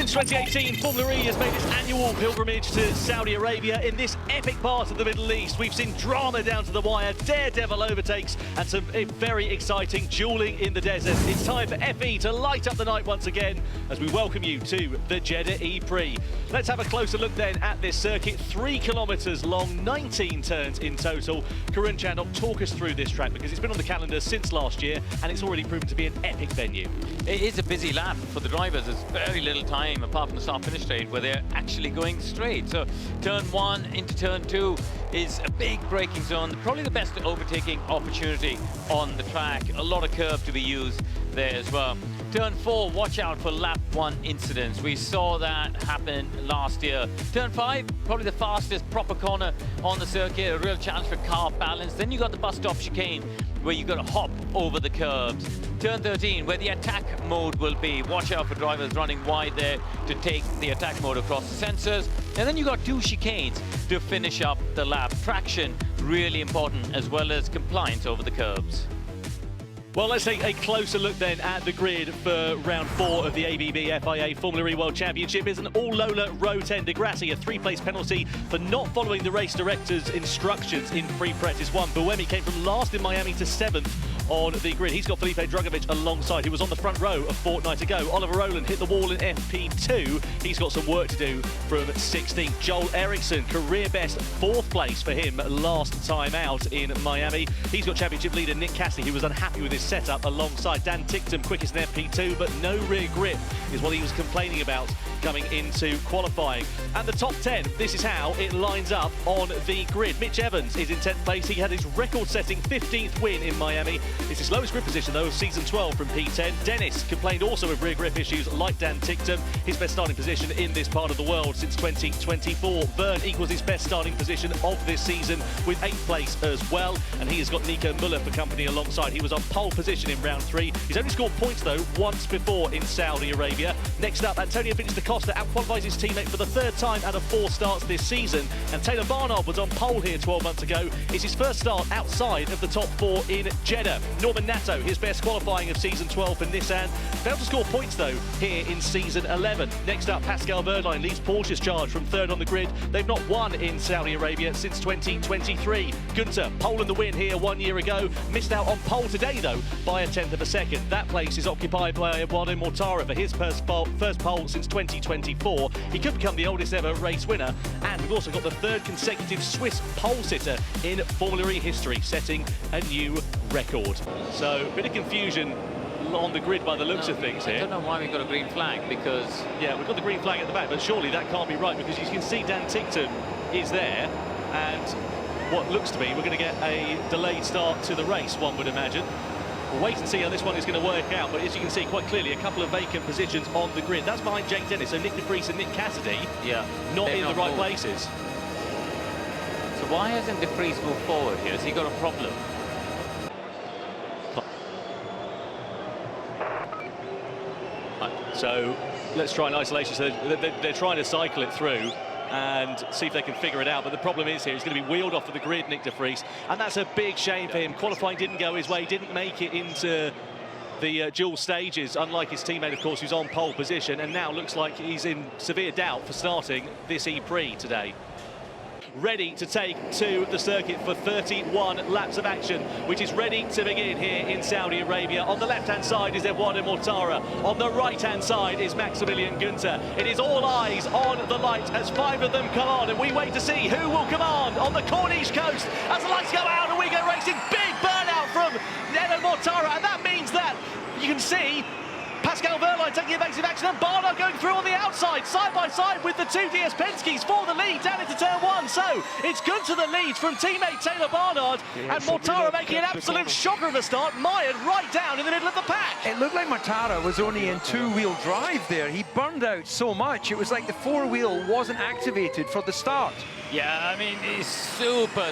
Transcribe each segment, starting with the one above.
Since 2018, Formula E has made its annual pilgrimage to Saudi Arabia. In this epic part of the Middle East, we've seen drama down to the wire, daredevil overtakes, and some very exciting dueling in the desert. It's time for FE to light up the night once again as we welcome you to the Jeddah E-Prix. Let's have a closer look then at this circuit. 3 kilometres long, 19 turns in total. Karun Chandok, talk us through this track because it's been on the calendar since last year and it's already proven to be an epic venue. It is a busy lap for the drivers. There's very little time apart from the start-finish straight where they're actually going straight. So turn 1 into turn 2 is a big braking zone, probably the best overtaking opportunity on the track. A lot of curve to be used there as well. Turn 4, watch out for lap 1 incidents. We saw that happen last year. Turn 5, probably the fastest proper corner on the circuit, a real challenge for car balance. Then you got the bus stop chicane where you got to hop over the curbs. Turn 13, where the attack mode will be. Watch out for drivers running wide there to take the attack mode across the sensors. And then you got 2 chicanes to finish up the lap. Traction, really important, as well as compliance over the curbs. Well, let's take a closer look then at the grid for round 4 of the ABB FIA Formula E World Championship. It's an all-Lola Row 10 de Grassi, a 3-place penalty for not following the race director's instructions in free practice 1. Buemi came from last in Miami to 7th on the grid. He's got Felipe Drugovich alongside, who was on the front row a fortnight ago. Oliver Rowland hit the wall in FP2. He's got some work to do from 16th. Joel Eriksson, career best 4th place for him last time out in Miami. He's got championship leader Nick Cassidy, who was unhappy with his setup alongside Dan Ticktum, quickest in FP2, but no rear grip is what he was complaining about coming into qualifying. And the top 10, this is how it lines up on the grid. Mitch Evans is in 10th place. He had his record-setting 15th win in Miami. It's his lowest grip position, though, of season 12 from P10. Dennis complained also of rear grip issues like Dan Ticktum. His best starting position in this part of the world since 2024. Vergne equals his best starting position of this season with 8th place as well. And he has got Nico Muller for company alongside. He was on pole position in round 3. He's only scored points, though, once before in Saudi Arabia. Next up, Antonio Felix da Costa outqualifies his teammate for the 3rd time out of 4 starts this season. And Taylor Barnard was on pole here 12 months ago. It's his first start outside of the top 4 in Jeddah. Norman Nato, his best qualifying of season 12 for Nissan. Failed to score points, though, here in season 11. Next up, Pascal Wehrlein leads Porsche's charge from 3rd on the grid. They've not won in Saudi Arabia since 2023. Gunther, pole in the win here 1 year ago. Missed out on pole today, though, by a 10th of a second. That place is occupied by Edoardo Mortara for his first pole since 2024. He could become the oldest ever race winner. And we've also got the 3rd consecutive Swiss pole sitter in Formula E history, setting a new record. So, a bit of confusion on the grid by the looks of things here. I don't know why we've got a green flag, because... Yeah, we've got the green flag at the back, but surely that can't be right, because you can see Dan Ticktum is there, and what looks to be, we're going to get a delayed start to the race, one would imagine. We'll wait and see how this one is going to work out, but as you can see quite clearly, a couple of vacant positions on the grid. That's behind Jake Dennis, so Nick de Vries and Nick Cassidy, not in the right places. So why hasn't de Vries moved forward here? Has he got a problem? So let's try an isolation. So they're trying to cycle it through and see if they can figure it out. But the problem is here, he's going to be wheeled off of the grid, Nick de Vries, and that's a big shame for him. Qualifying didn't go his way, didn't make it into the dual stages, unlike his teammate, of course, who's on pole position, and now looks like he's in severe doubt for starting this E-Prix today. Ready to take to the circuit for 31 laps of action, which is ready to begin here in Saudi Arabia. On the left-hand side is Edoardo Mortara. On the right-hand side is Maximilian Gunther. It is all eyes on the light as 5 of them come on, and we wait to see who will command on the Corniche coast as the lights go out and we go racing. Big burnout from Edo Mortara, and that means that you can see Pascal Wehrlein taking evasive action and Barnard going through on the outside, side by side with the 2 DS Penskes for the lead down into turn 1. So it's Gunther the lead from teammate Taylor Barnard, and Mortara making an absolute shocker of a start, mired right down in the middle of the pack. It looked like Mortara was only in 2-wheel drive there. He burned out so much, it was like the 4-wheel wasn't activated for the start. Yeah, I mean, it's super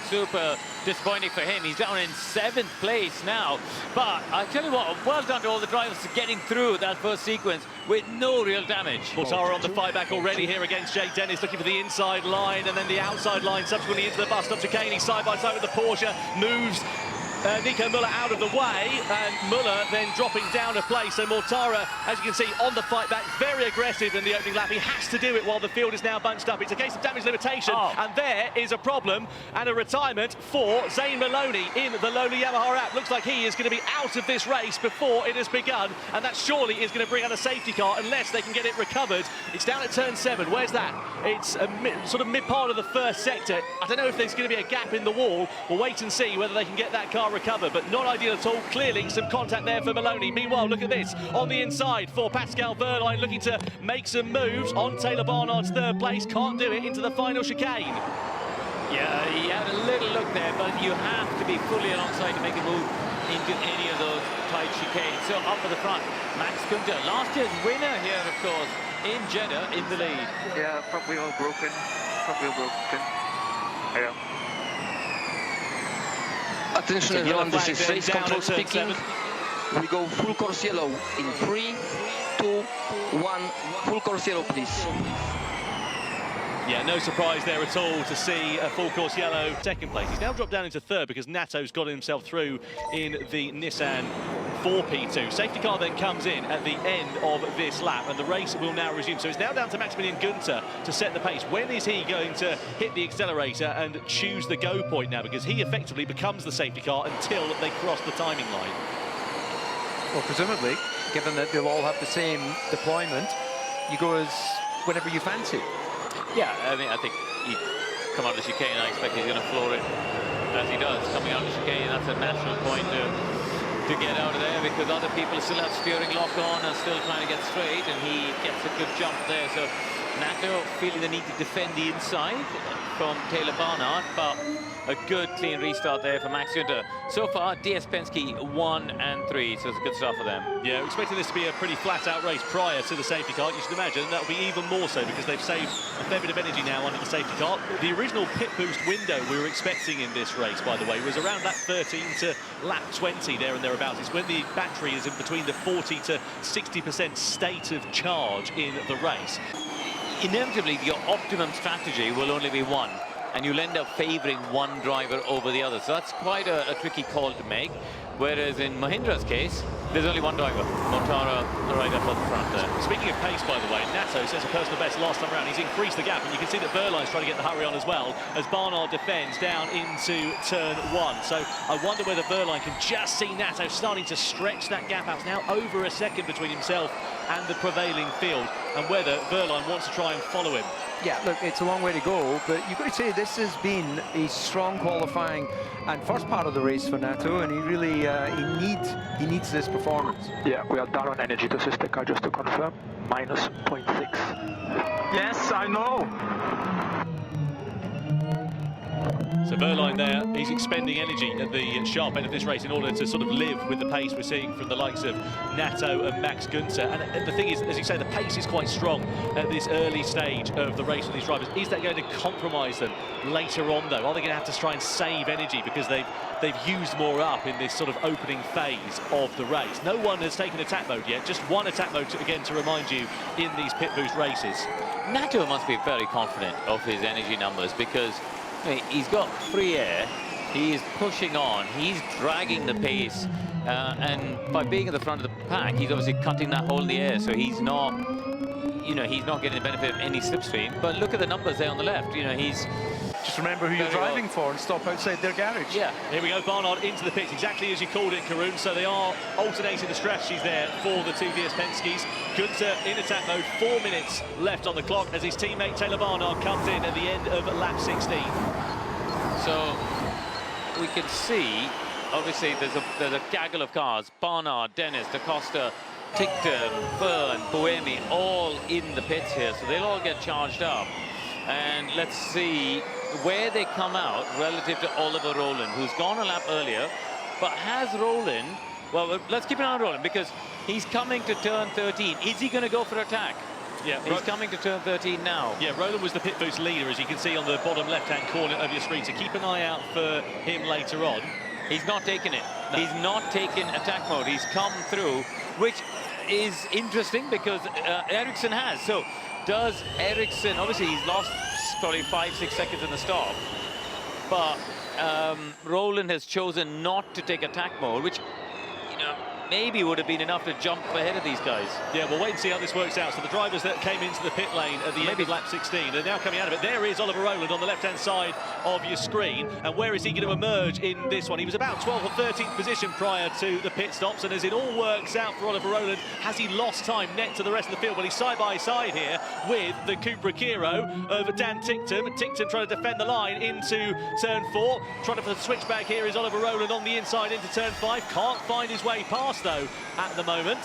disappointing for him. He's down in 7th place now. But I tell you what, well done to all the drivers for getting through that first sequence with no real damage. Mortara on the fly back already here against Jake Dennis, looking for the inside line and then the outside line, subsequently into the bus stop chicane. He's side by side with the Porsche, moves Nico Muller out of the way, and Muller then dropping down a place. So Mortara, as you can see, on the fight back, very aggressive in the opening lap. He has to do it while the field is now bunched up. It's a case of damage limitation, and there is a problem and a retirement for Zane Maloney in the lowly Yamaha app. Looks like he is going to be out of this race before it has begun, and that surely is going to bring out a safety car unless they can get it recovered. It's down at turn 7. Where's that? It's a sort of mid part of the first sector. I don't know if there's going to be a gap in the wall. We'll wait and see whether they can get that car recovered, but not ideal at all. Clearly some contact there for Maloney. Meanwhile, look at this on the inside for Pascal Wehrlein, looking to make some moves on Taylor Barnard's third place. Can't do it into the final chicane. Yeah, he had a little look there, but you have to be fully alongside to make a move into any of those tight chicanes. So up at the front, Max Günther, last year's winner here, of course, in Jeddah, in the lead. Yeah, front wheel broken. Front wheel broken. Yeah. Attention everyone, this is race control speaking. We go full course yellow in 3, 2, 1. Full course yellow, please. Yeah, no surprise there at all to see a full course yellow second place. He's now dropped down into third because Nato's got himself through in the Nissan 4P2. Safety car then comes in at the end of this lap, and the race will now resume. So it's now down to Maximilian Günther to set the pace. When is he going to hit the accelerator and choose the go point now? Because he effectively becomes the safety car until they cross the timing line. Well, presumably, given that they'll all have the same deployment, you go as whenever you fancy. Yeah, I mean, I think he come out of the chicane, I expect he's going to floor it as he does. Coming out of the chicane, that's a natural point to get out of there, because other people still have steering lock on and still trying to get straight, and he gets a good jump there. So Nato feeling the need to defend the inside from Taylor Barnard, but a good clean restart there for Max Günther. So far, DS Penske 1 and 3, so it's a good start for them. Yeah, we're expecting this to be a pretty flat-out race prior to the safety car. You should imagine that'll be even more so because they've saved a fair bit of energy now under the safety car. The original pit boost window we were expecting in this race, by the way, was around lap 13 to lap 20, there and thereabouts. It's when the battery is in between the 40 to 60% state of charge in the race. Inevitably, your optimum strategy will only be one, and you'll end up favouring one driver over the other. So that's quite a tricky call to make. Whereas in Mahindra's case, there's only one driver, Mortara, right up at the front there. Speaking of pace, by the way, Nato sets a personal best last time around. He's increased the gap, and you can see that Wehrlein's trying to get the hurry on as well as Barnard defends down into turn 1. So I wonder whether Wehrlein can just see Nato starting to stretch that gap out. It's now over a second between himself and the prevailing field, and whether Wehrlein wants to try and follow him. Yeah, look, it's a long way to go, but you've got to say this has been a strong qualifying and first part of the race for Nato, and he really he needs this performance. Yeah, we are down on energy to assist the car, just to confirm. Minus 0.6. Yes, I know. So Wehrlein there, he's expending energy at the sharp end of this race in order to sort of live with the pace we're seeing from the likes of Nato and Max Günther. And the thing is, as you say, the pace is quite strong at this early stage of the race for these drivers. Is that going to compromise them later on, though? Are they going to have to try and save energy because they've used more up in this sort of opening phase of the race? No one has taken attack mode yet. Just one attack mode, again, to remind you, in these pit boost races. Nato must be very confident of his energy numbers, because he's got free air, he is pushing on, he's dragging the pace, and by being at the front of the pack, he's obviously cutting that hole in the air, so he's not, he's not getting the benefit of any slipstream. But look at the numbers there on the left, he's... Just remember who you're driving for and stop outside their garage. Yeah, here we go, Barnard into the pits, exactly as you called it, Karun. So they are alternating the strategies there for the two DS Penskes. Günther in attack mode, 4 minutes left on the clock as his teammate Taylor Barnard comes in at the end of lap 16. So we can see, obviously, there's a gaggle of cars. Barnard, Dennis, Costa, Tickton, Vern, Buemi, all in the pits here, so they'll all get charged up. And let's see where they come out relative to Oliver Rowland, who's gone a lap earlier, but has Rowland... Well, let's keep an eye on Rowland, because he's coming to turn 13. Is he going to go for attack? Yeah, he's coming to turn 13 now. Yeah, Rowland was the pit boost leader, as you can see on the bottom left-hand corner of your screen, so keep an eye out for him later on. He's not taking it. No. He's not taken attack mode. He's come through, which is interesting because Ericsson has. So does Ericsson, obviously he's lost probably 5-6 seconds in the start, but Roland has chosen not to take attack mode, which, you know, maybe would have been enough to jump ahead of these guys. Yeah, we'll wait and see how this works out. So the drivers that came into the pit lane at the end of lap 16, they're now coming out of it. There is Oliver Roland on the left-hand side of your screen. And where is he going to emerge in this one? He was about 12th or 13th position prior to the pit stops. And as it all works out for Oliver Roland, has he lost time net to the rest of the field? Well, he's side by side here with the Cupra Kiro of Dan Ticktum. Ticktum trying to defend the line into turn 4. Trying to switch back here is Oliver Roland on the inside into turn 5. Can't find his way past, though, at the moment.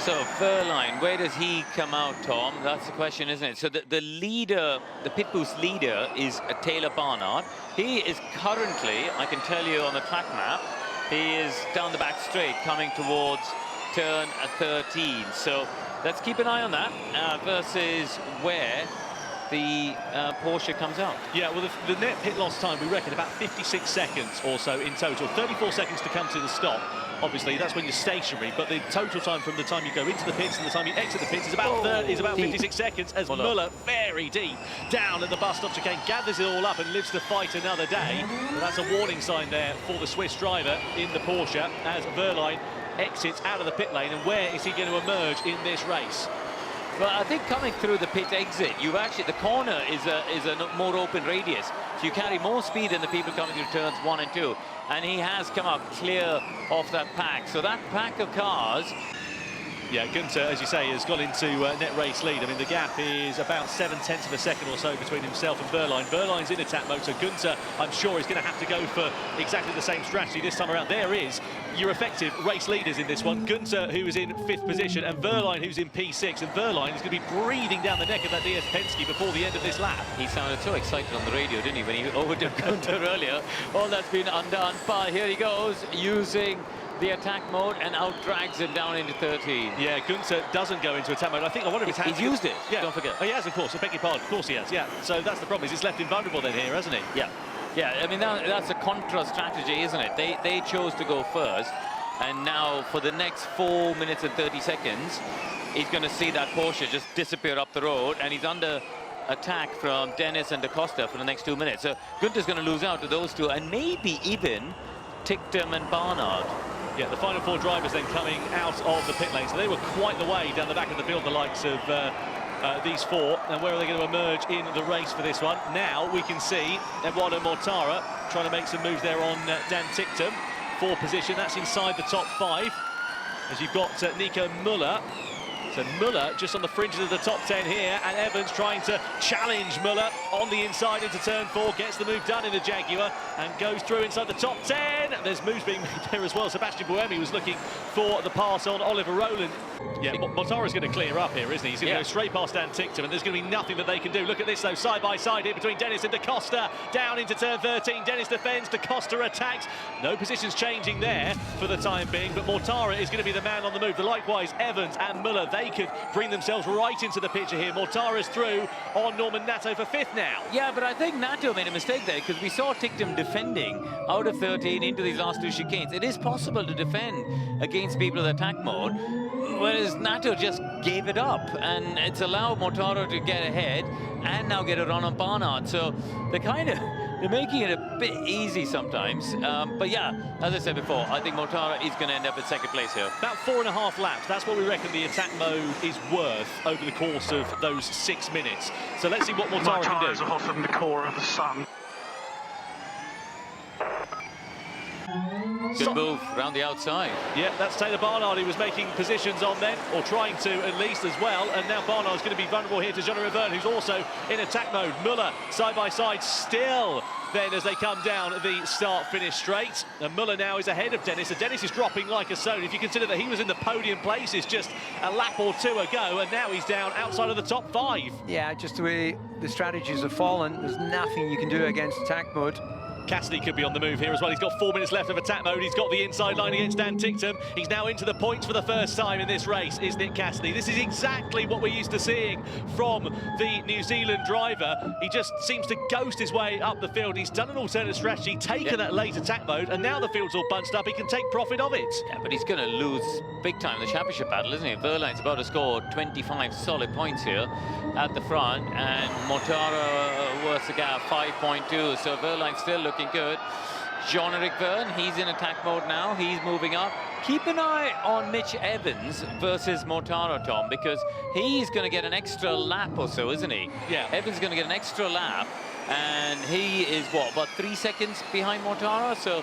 So Wehrlein, where does he come out, Tom? That's the question, isn't it? So the leader, the pit boost leader, is Taylor Barnard. He is currently, I can tell you on the track map, he is down the back straight coming towards turn 13. So let's keep an eye on that versus where the Porsche comes out. Yeah, well, the net pit loss time, we reckon, about 56 seconds or so in total. 34 seconds to come to the stop. Obviously, that's when you're stationary, but the total time from the time you go into the pits and the time you exit the pits is about 56 seconds, as Muller, very deep, down at the bus stop chicane, gathers it all up and lives to fight another day. But that's a warning sign there for the Swiss driver in the Porsche as Wehrlein exits out of the pit lane. And where is he going to emerge in this race? Well, I think coming through the pit exit, you've actually, the corner is a more open radius. So you carry more speed than the people coming through turns 1 and 2. And he has come out clear off that pack. So that pack of cars... Yeah, Günther, as you say, has got into net race lead. I mean, the gap is about 7/10 of a second or so between himself and Wehrlein. Wehrlein's in attack mode, so Günther, I'm sure, is going to have to go for exactly the same strategy this time around. There is your effective race leaders in this one. Günther, who is in 5th position, and Wehrlein, who's in P6. And Wehrlein is going to be breathing down the neck of that DS Penske before the end of this lap. He sounded so excited on the radio, didn't he, when he overtook Günther earlier. All that's been undone, but here he goes, using the attack mode, and out drags him down into 13. Yeah, Günther doesn't go into attack mode. I wonder if he's used it. Yeah, don't forget. Oh, he has, of course. I beg your pardon. Of course he has. Yeah. So that's the problem. He's left invulnerable then here, hasn't he? Yeah. Yeah. I mean, that's a contra strategy, isn't it? They chose to go first, and now for the next 4 minutes and 30 seconds, he's going to see that Porsche just disappear up the road, and he's under attack from Dennis and Costa for the next 2 minutes. So Günther's going to lose out to those two, and maybe even Ticktum and Barnard. Yeah, the final 4 drivers then coming out of the pit lane. So they were quite the way down the back of the field, the likes of these 4. And where are they going to emerge in the race for this one? Now we can see Edoardo Mortara trying to make some moves there on Dan Ticktum. 4th position, that's inside the top 5. As you've got Nico Muller. So Muller just on the fringes of the top 10 here, and Evans trying to challenge Muller on the inside into turn 4, gets the move done in the Jaguar and goes through inside the top 10. There's moves being made there as well. Sebastian Buemi was looking for the pass on Oliver Roland. Yeah, Mortara's going to clear up here, isn't he? He's going to go straight past Dan Ticktum, and there's going to be nothing that they can do. Look at this, though, side by side here between Dennis and Costa. Down into turn 13, Dennis defends, Costa attacks. No positions changing there for the time being, but Mortara is going to be the man on the move. Likewise, Evans and Muller, they could bring themselves right into the picture here. Mortara's through on Norman Nato for 5th now. Yeah, but I think Nato made a mistake there, because we saw Ticktum defending out of 13 into these last 2 chicanes. It is possible to defend against people in attack mode, whereas Nato just gave it up, and it's allowed Mortara to get ahead and now get a run on Barnard. So they're making it a bit easy sometimes. But yeah, as I said before, I think Mortara is going to end up in 2nd place here. About 4.5 laps. That's what we reckon the attack mode is worth over the course of those 6 minutes. So let's see what Mortara can do. My tyres are hotter than the core of the sun. Good move around the outside. Yeah, that's Taylor Barnard. He was making positions on then, or trying to at least as well. And now Barnard's going to be vulnerable here to Jean-Marie Vergne, who's also in attack mode. Muller side by side still then as they come down the start-finish straight. And Muller now is ahead of Dennis, and Dennis is dropping like a stone. If you consider that he was in the podium places just a lap or 2 ago, and now he's down outside of the top 5. Yeah, just the way the strategies have fallen, there's nothing you can do against attack mode. Cassidy could be on the move here as well. He's got 4 minutes left of attack mode. He's got the inside line against Dan Ticktum. He's now into the points for the first time in this race, is Nick Cassidy. This is exactly what we're used to seeing from the New Zealand driver. He just seems to ghost his way up the field. He's done an alternate strategy, taken that late attack mode, and now the field's all bunched up. He can take profit of it. Yeah, but he's going to lose big time in the championship battle, isn't he? Wehrlein's about to score 25 solid points here at the front, and Mortara worth the gap 5.2. So Wehrlein still looking looking good. Jean-Eric Vergne, he's in attack mode now. He's moving up. Keep an eye on Mitch Evans versus Mortara, Tom, because he's going to get an extra lap or so, isn't he? Yeah. Evans is going to get an extra lap, and he is, what, about 3 seconds behind Mortara? So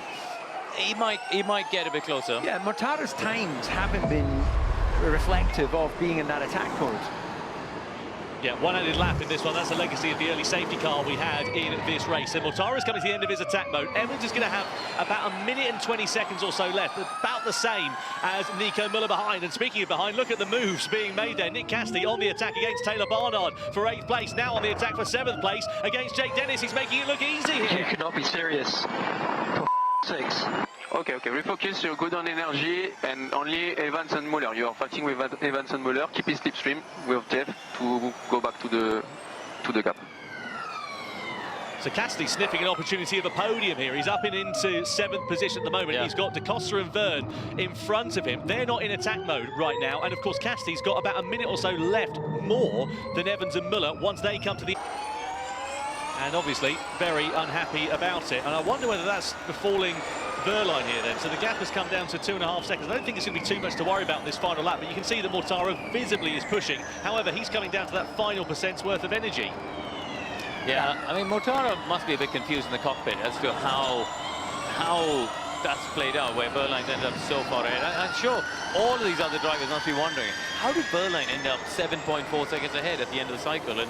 he might get a bit closer. Yeah, Mortara's times haven't been reflective of being in that attack mode. Yeah, one-handed lap in this one. That's a legacy of the early safety car we had in this race. And Mortara's coming to the end of his attack mode. Evans is going to have about 1 minute and 20 seconds or so left, about the same as Nico Muller behind. And speaking of behind, look at the moves being made there. Nick Cassidy on the attack against Taylor Barnard for 8th place. Now on the attack for 7th place against Jake Dennis. He's making it look easy here. You cannot be serious. For sakes. Okay, refocus, you're good on energy, and only Evans and Muller. You are fighting with Evans and Muller. Keep his slipstream with Jeff to go back to the gap. So Cassidy sniffing an opportunity of a podium here. He's up and into 7th position at the moment. Yeah. He's got Costa and Vergne in front of him. They're not in attack mode right now. And of course, Cassidy's got about 1 minute or so left more than Evans and Muller once they come to the... And obviously, very unhappy about it. And I wonder whether that's befalling Wehrlein here then. So the gap has come down to 2.5 seconds. I don't think it's going to be too much to worry about this final lap, but you can see that Mortara visibly is pushing. However, he's coming down to that final percent's worth of energy. Yeah, I mean, Mortara must be a bit confused in the cockpit as to how that's played out, where Wehrlein ended up so far ahead. I'm sure all of these other drivers must be wondering, how did Wehrlein end up 7.4 seconds ahead at the end of the cycle? And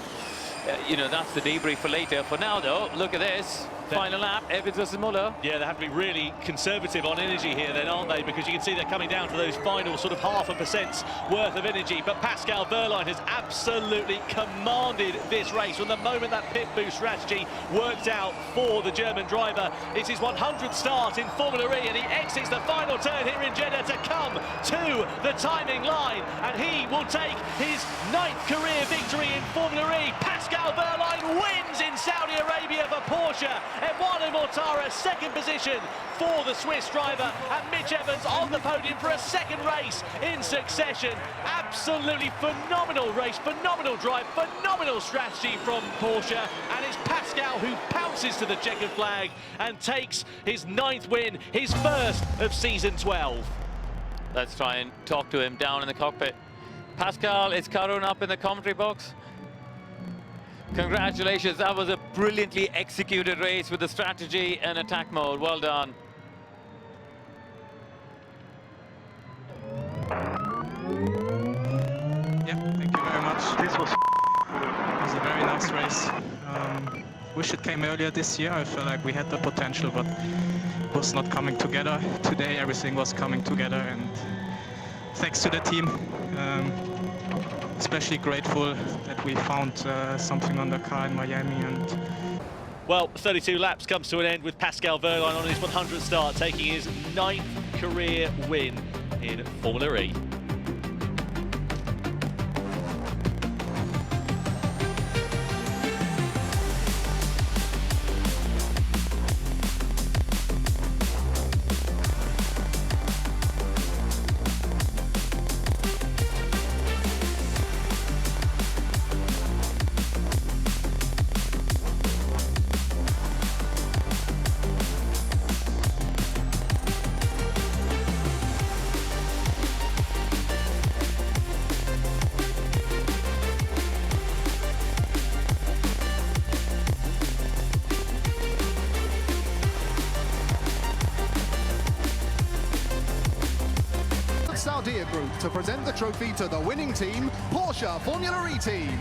you know, that's the debrief for later. For now, though, look at this. Final lap, Evans versus Muller. Yeah, they have to be really conservative on energy here then, aren't they? Because you can see they're coming down to those final sort of 0.5% worth of energy. But Pascal Wehrlein has absolutely commanded this race. From the moment that pit boost strategy worked out for the German driver, it's his 100th start in Formula E, and he exits the final turn here in Jeddah to come to the timing line. And he will take his 9th career victory in Formula E. Pascal Wehrlein wins in Saudi Arabia for Porsche. Edoardo Mortara, 2nd position for the Swiss driver, and Mitch Evans on the podium for a 2nd race in succession. Absolutely phenomenal race, phenomenal drive, phenomenal strategy from Porsche, and it's Pascal who pounces to the checkered flag and takes his 9th win, his 1st of season 12. Let's try and talk to him down in the cockpit. Pascal, is Karun up in the commentary box? Congratulations, that was a brilliantly executed race with the strategy and attack mode. Well done. Yeah, thank you very much. This was It was a very nice race. Wish it came earlier this year. I feel like we had the potential, but it was not coming together. Today everything was coming together, and thanks to the team. Especially grateful that we found something on the car in Miami. And well, 32 laps comes to an end with Pascal Wehrlein on his 100th start, taking his 9th career win in Formula E. Saudia Group to present the trophy to the winning team, Porsche Formula E team.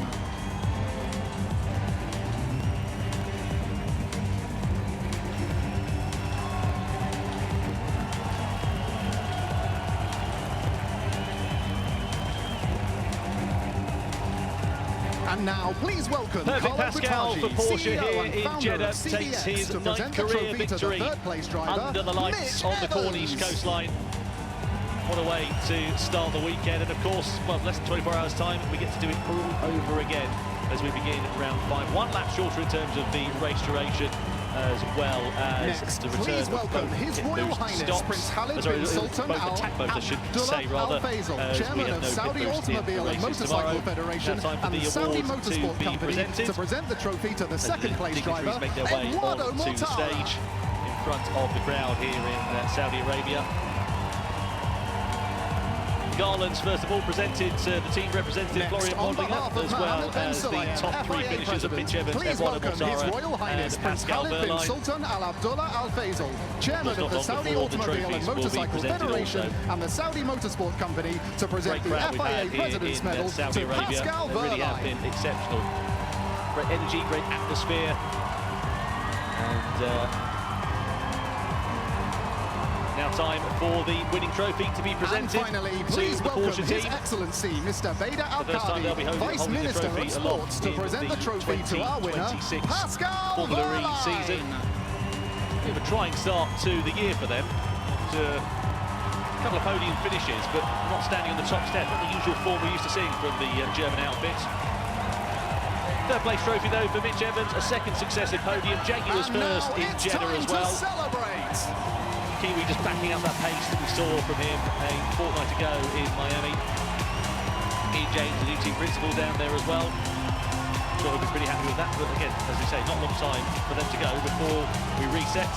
And now, please welcome Perfect Carlo Pascal Buttaggi, for Porsche CEO here and in founder Jeddah, of CBS, takes his to 9th present the career trophy to the victory third-place driver, under the lights Mitch on the Cornish Evans. coastline. What a way to start the weekend, and of course, well, less than 24 hours time, we get to do it all over again as we begin round 5. 1 lap shorter in terms of the race duration. as well as Next, the return please of welcome both His pit Royal boost Highness stops. Prince Khalid Sorry, bin Sultan both attack modes, I should say, rather, Al Faisal, as we Chairman have of no Saudi pit boost in the Automobile and races Motorcycle tomorrow. Federation Now time for and the Saudi awards to Motorsport be Company presented. to present the trophy to the second place driver, Dignitaries make their way Edoardo onto the Mortara. stage in front of the crowd here in Saudi Arabia. Garlands, first of all, presented the team representative, Next, Florian on Bodlinger, behalf of as well Mohammed bin as the Sulayem, top three FIA finishers of Mitch Evans, please Edoardo welcome His Mortara, Royal Highness and Prince Pascal Khalid bin Wehrlein. Sultan Al Abdullah Al Faisal, Chairman Not of the long Saudi before the Automobile and trophies will be Motorcycle presented Federation also. and the Saudi Motorsport Company to present Great crowd the we've had FIA here President's in Medal Saudi to Arabia. Pascal They really have Wehrlein. been exceptional. Great energy, great atmosphere. And now time for the winning trophy to be presented And finally, to please the welcome Porsche His team. Excellency Mr. Bader For the first time they'll be Al-Qadi, holding Vice the Minister trophy of along Sports, to in present the trophy to our winner, 2026 Pascal Formula E Wehrlein. season. Bit of a trying start to the year for them. A couple of podium finishes, but not standing on the top step. Not the usual form we're used to seeing from the German outfit. Third place trophy though for Mitch Evans, a second successive podium. Jaguar's And first now in it's Jeddah time as well. to celebrate. Kiwi just backing up that pace that we saw from him a fortnight ago in Miami. Ian James, the new team principal, down there as well. Sure, we'll be pretty happy with that, but again, as we say, not a long time for them to go before we reset.